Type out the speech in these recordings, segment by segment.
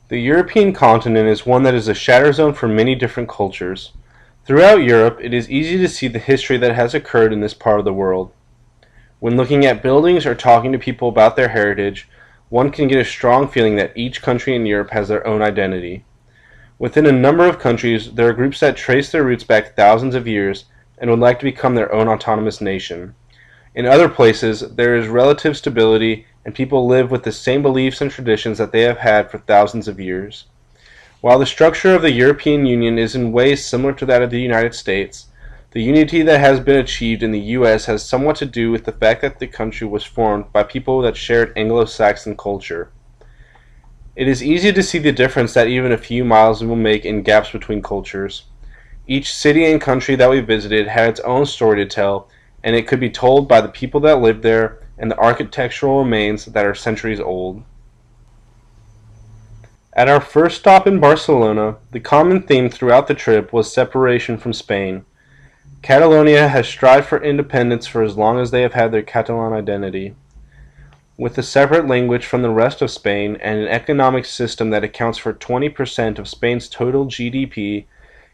The European continent is one that is a shatter zone for many different cultures. Throughout Europe, it is easy to see the history that has occurred in this part of the world. When looking at buildings or talking to people about their heritage, one can get a strong feeling that each country in Europe has their own identity. Within a number of countries, there are groups that trace their roots back thousands of years and would like to become their own autonomous nation. In other places, there is relative stability and people live with the same beliefs and traditions that they have had for thousands of years. While the structure of the European Union is in ways similar to that of the United States, the unity that has been achieved in the US has somewhat to do with the fact that the country was formed by people that shared Anglo-Saxon culture. It is easy to see the difference that even a few miles will make in gaps between cultures. Each city and country that we visited had its own story to tell, and it could be told by the people that lived there and the architectural remains that are centuries old. At our first stop in Barcelona, the common theme throughout the trip was separation from Spain. Catalonia has strived for independence for as long as they have had their Catalan identity. With a separate language from the rest of Spain and an economic system that accounts for 20% of Spain's total GDP,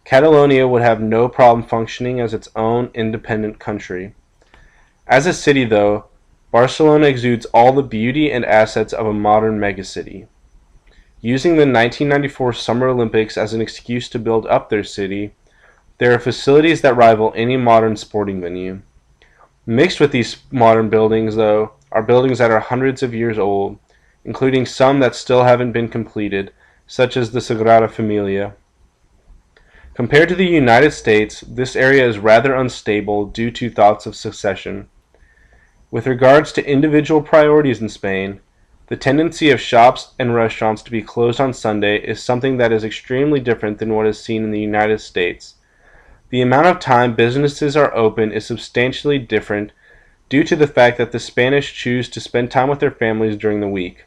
Catalonia would have no problem functioning as its own independent country. As a city, though, Barcelona exudes all the beauty and assets of a modern megacity. Using the 1994 Summer Olympics as an excuse to build up their city, there are facilities that rival any modern sporting venue. Mixed with these modern buildings, though, are buildings that are hundreds of years old, including some that still haven't been completed, such as the Sagrada Familia. Compared to the United States, this area is rather unstable due to thoughts of secession. With regards to individual priorities in Spain, the tendency of shops and restaurants to be closed on Sunday is something that is extremely different than what is seen in the United States. The amount of time businesses are open is substantially different due to the fact that the Spanish choose to spend time with their families during the week,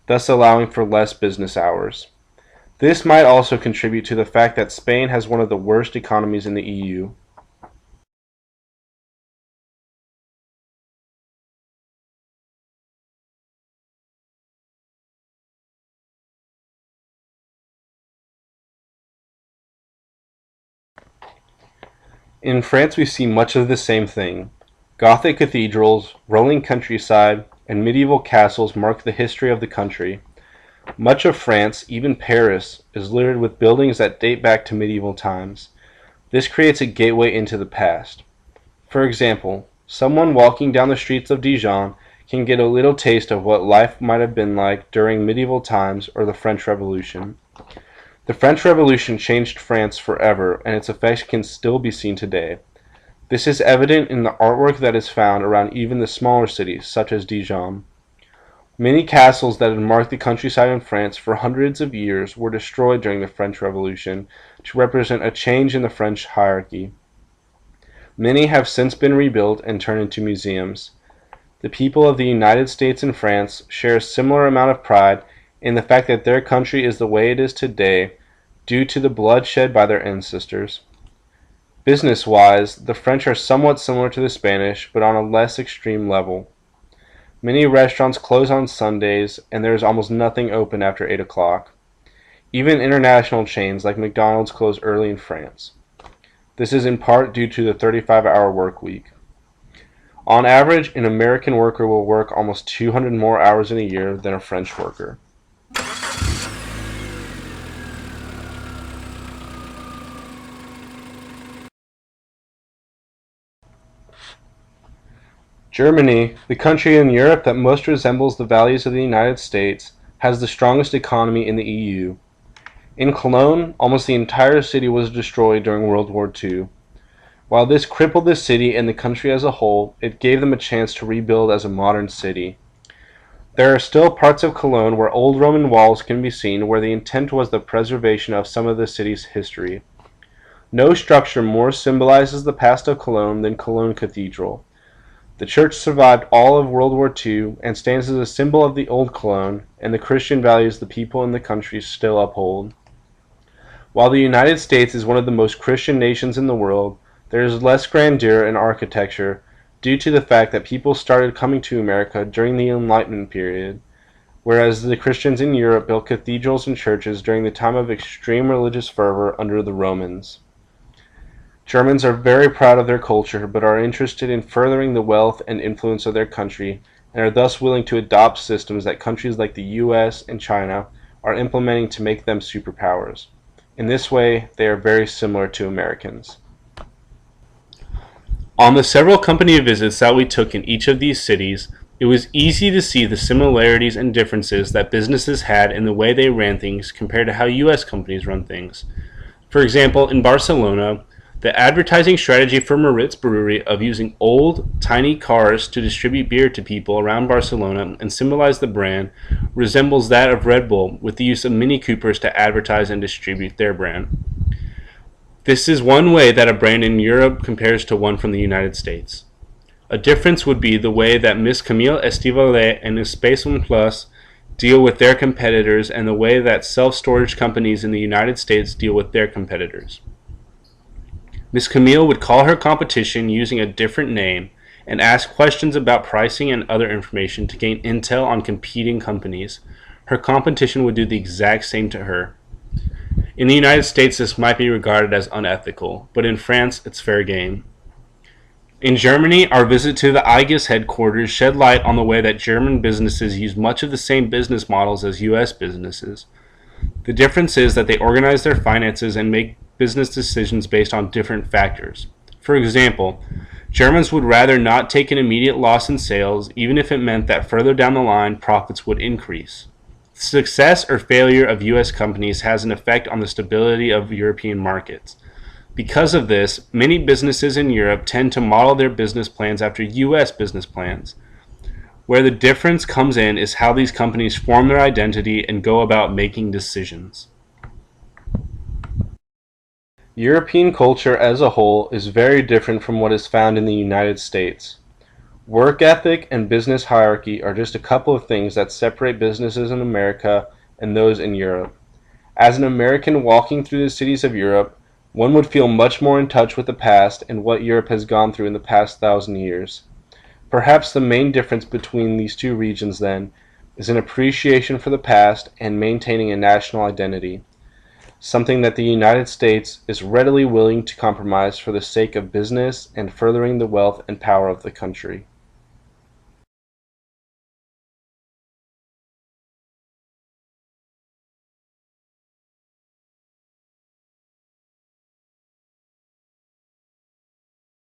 thus allowing for less business hours. This might also contribute to the fact that Spain has one of the worst economies in the EU. In France we see much of the same thing. Gothic cathedrals, rolling countryside, and medieval castles mark the history of the country. Much of France, even Paris, is littered with buildings that date back to medieval times. This creates a gateway into the past. For example, someone walking down the streets of Dijon can get a little taste of what life might have been like during medieval times or the French Revolution. The French Revolution changed France forever, and its effects can still be seen today. This is evident in the artwork that is found around even the smaller cities, such as Dijon. Many castles that had marked the countryside in France for hundreds of years were destroyed during the French Revolution to represent a change in the French hierarchy. Many have since been rebuilt and turned into museums. The people of the United States and France share a similar amount of pride in the fact that their country is the way it is today due to the blood shed by their ancestors. Business-wise, the French are somewhat similar to the Spanish, but on a less extreme level. Many restaurants close on Sundays, and there is almost nothing open after 8 o'clock. Even international chains like McDonald's close early in France. This is in part due to the 35-hour work week. On average, an American worker will work almost 200 more hours in a year than a French worker. Germany, the country in Europe that most resembles the values of the United States, has the strongest economy in the EU. In Cologne, almost the entire city was destroyed during World War II. While this crippled the city and the country as a whole, it gave them a chance to rebuild as a modern city. There are still parts of Cologne where old Roman walls can be seen where the intent was the preservation of some of the city's history. No structure more symbolizes the past of Cologne than Cologne Cathedral. The church survived all of World War II and stands as a symbol of the old Cologne and the Christian values the people in the country still uphold. While the United States is one of the most Christian nations in the world, there is less grandeur in architecture due to the fact that people started coming to America during the Enlightenment period. whereas the Christians in Europe built cathedrals and churches during the time of extreme religious fervor under the Romans. Germans are very proud of their culture, but are interested in furthering the wealth and influence of their country, and are thus willing to adopt systems that countries like the US and China are implementing to make them superpowers. In this way, they are very similar to Americans. On the several company visits that we took in each of these cities, it was easy to see the similarities and differences that businesses had in the way they ran things compared to how US companies run things. For example, in Barcelona, the advertising strategy for Moritz Brewery of using old, tiny cars to distribute beer to people around Barcelona and symbolize the brand resembles that of Red Bull with the use of Mini Coopers to advertise and distribute their brand. This is one way that a brand in Europe compares to one from the United States. A difference would be the way that Miss Camille Estivalet and Espace Un Plus deal with their competitors and the way that self-storage companies in the United States deal with their competitors. Miss Camille would call her competition using a different name and ask questions about pricing and other information to gain intel on competing companies. Her competition would do the exact same to her. In the United States, this might be regarded as unethical, but in France, it's fair game. In Germany, our visit to the IGES headquarters shed light on the way that German businesses use much of the same business models as US businesses. The difference is that they organize their finances and make business decisions based on different factors. For example, Germans would rather not take an immediate loss in sales, even if it meant that further down the line profits would increase. The success or failure of US companies has an effect on the stability of European markets. Because of this, many businesses in Europe tend to model their business plans after US business plans. Where the difference comes in is how these companies form their identity and go about making decisions. European culture as a whole is very different from what is found in the United States. Work ethic and business hierarchy are just a couple of things that separate businesses in America and those in Europe. As an American walking through the cities of Europe, one would feel much more in touch with the past and what Europe has gone through in the past 1,000 years. Perhaps the main difference between these two regions, then, is an appreciation for the past and maintaining a national identity, something that the United States is readily willing to compromise for the sake of business and furthering the wealth and power of the country.